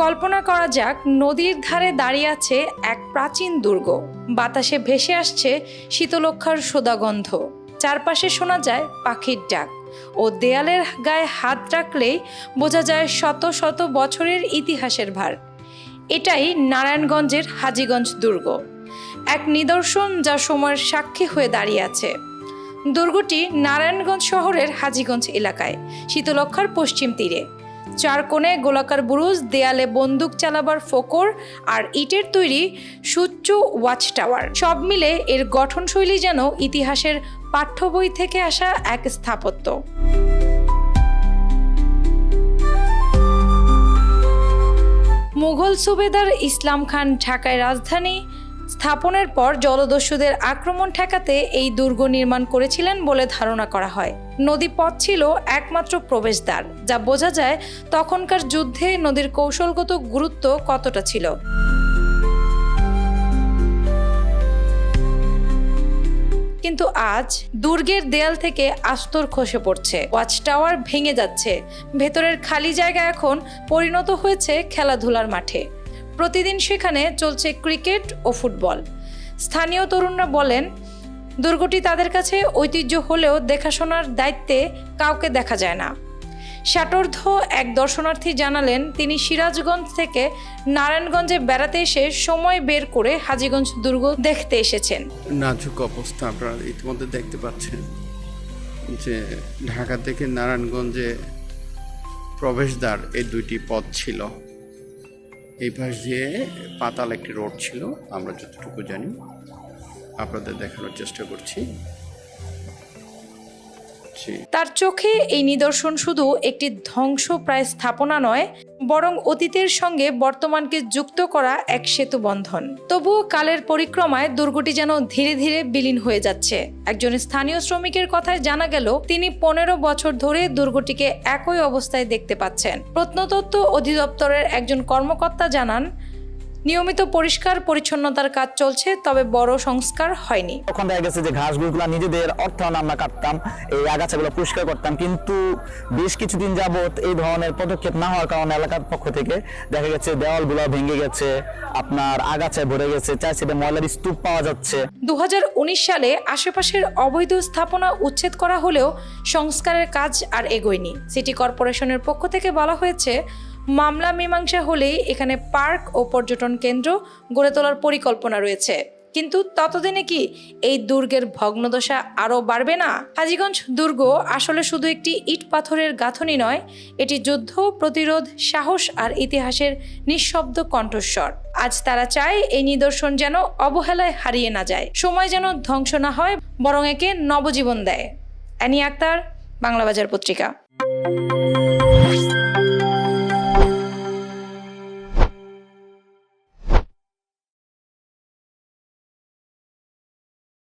কল্পনা করা যাক, নদীর ধারে দাঁড়িয়ে আছে এক প্রাচীন দুর্গ। বাতাসে ভেসে আসছে শীতলক্ষার সোদাগন্ধ, চারপাশে শোনা যায় পাখির ডাক, ও দেয়ালের গায়ে হাত রাখলেই বোঝা যায় শত শত বছরের ইতিহাসের ভার। এটাই নারায়ণগঞ্জের হাজীগঞ্জ দুর্গ, এক নিদর্শন যা সময়ের সাক্ষী হয়ে দাঁড়িয়ে আছে। দুর্গটি নারায়ণগঞ্জ শহরের হাজীগঞ্জ এলাকায়, শীতলক্ষার পশ্চিম তীরে। চার কোণে গোলাকার বুরুজ, দেয়ালে বন্দুক চালাবার ফোকর আর ইটের তৈরি সুউচ্চ ওয়াচ টাওয়ার, সব মিলে এর গঠনশৈলী যেন ইতিহাসের পাঠ্য বই থেকে আসা এক স্থাপত্য। মুঘল সুবেদার ইসলাম খান ঢাকায় রাজধানী স্থাপনের পর জলদস্যুদের আক্রমণ ঠেকাতে এই দুর্গ নির্মাণ করেছিলেন বলে ধারণা করা হয়। নদীপথ ছিল একমাত্র প্রবেশদ্বার, যা বোঝা যায় তখনকার যুদ্ধে নদীর কৌশলগত গুরুত্ব কতটা ছিল। কিন্তু আজ দুর্গের দেয়াল থেকে আস্তর খসে পড়ছে, ওয়াচ টাওয়ার ভেঙে যাচ্ছে, ভেতরের খালি জায়গা এখন পরিণত হয়েছে খেলাধুলার মাঠে। প্রতিদিন সেখানে চলছে ক্রিকেট ও ফুটবল। স্থানীয় তরুণরা বলেন, দুর্গটি তাদের কাছে ঐতিহ্য হলেও দেখাশোনার দায়িত্বে কাউকে দেখা যায় না। ষাটোর্ধ্ব এক দর্শনার্থী জানালেন, তিনি সিরাজগঞ্জ থেকে নারায়ণগঞ্জে বেড়াতে এসে সময় বের করে হাজীগঞ্জ দুর্গ দেখতে এসেছেন। নাজুক অবস্থা আপনারা ইতিমধ্যে দেখতে পাচ্ছেন যে ঢাকা থেকে নারায়ণগঞ্জে প্রবেশদ্বার এই দুইটি পথ ছিল। এই পাশ দিয়ে পাতাল একটি রোড ছিল, আমরা যতটুকু জানি আপনাদের দেখানোর চেষ্টা করছি। তার চোখে এই নিদর্শন শুধু একটি ধ্বংসপ্রায় স্থাপনা নয়, বরং অতীতের সঙ্গে বর্তমানকে যুক্ত করা এক সেতু বন্ধন। তবুও কালের পরিক্রমায় দুর্গটি যেন ধীরে ধীরে বিলীন হয়ে যাচ্ছে। একজন স্থানীয় শ্রমিকের কথায় জানা গেল, তিনি 15 বছর ধরে দুর্গটিকে একই অবস্থায় দেখতে পাচ্ছেন। প্রত্নতত্ত্ব অধিদপ্তরের একজন কর্মকর্তা জানান, নিয়মিত পরিষ্কার পরিচ্ছন্নতার কাজ চলছে, তবে বড় সংস্কার হয়নি। তখন দেখা গেছে যে ঘাসগুলো নিজেদের অর্থায়নে আমরা কাটতাম, এই আগাছাগুলো পরিষ্কার করতাম, কিন্তু বেশ কিছুদিন যাবত এই ধরনের পদক্ষেপ না হওয়ার কারণে এলাকার পক্ষ থেকে দেখা গেছে দেওয়ালগুলো ভেঙে গেছে, আপনার আগাছায় ভরে গেছে, চার সাইডে ময়লার স্তূপ পাওয়া যাচ্ছে। 2019 সালে আশেপাশের অবৈধ স্থাপনা উচ্ছেদ করা হলেও সংস্কারের কাজ আর এগোয়নি। সিটি কর্পোরেশনের পক্ষ থেকে বলা হয়েছে, মামলা মীমাংসা হলেই এখানে পার্ক ও পর্যটন কেন্দ্র গড়ে তোলার পরিকল্পনা রয়েছে। কিন্তু ততদিনে কি এই দুর্গের ভগ্নদশা আরও বাড়বে না? হাজীগঞ্জ দুর্গ আসলে শুধু একটি ইট পাথরের গাঁথনি নয়, এটি যুদ্ধ, প্রতিরোধ, সাহস আর ইতিহাসের নিঃশব্দ কণ্ঠস্বর। আজ তারা চায় এই নিদর্শন যেন অবহেলায় হারিয়ে না যায়, সময় যেন ধ্বংস না হয়, বরং একে নবজীবন দেয়। অ্যানি আক্তার, বাংলা বাজার পত্রিকা।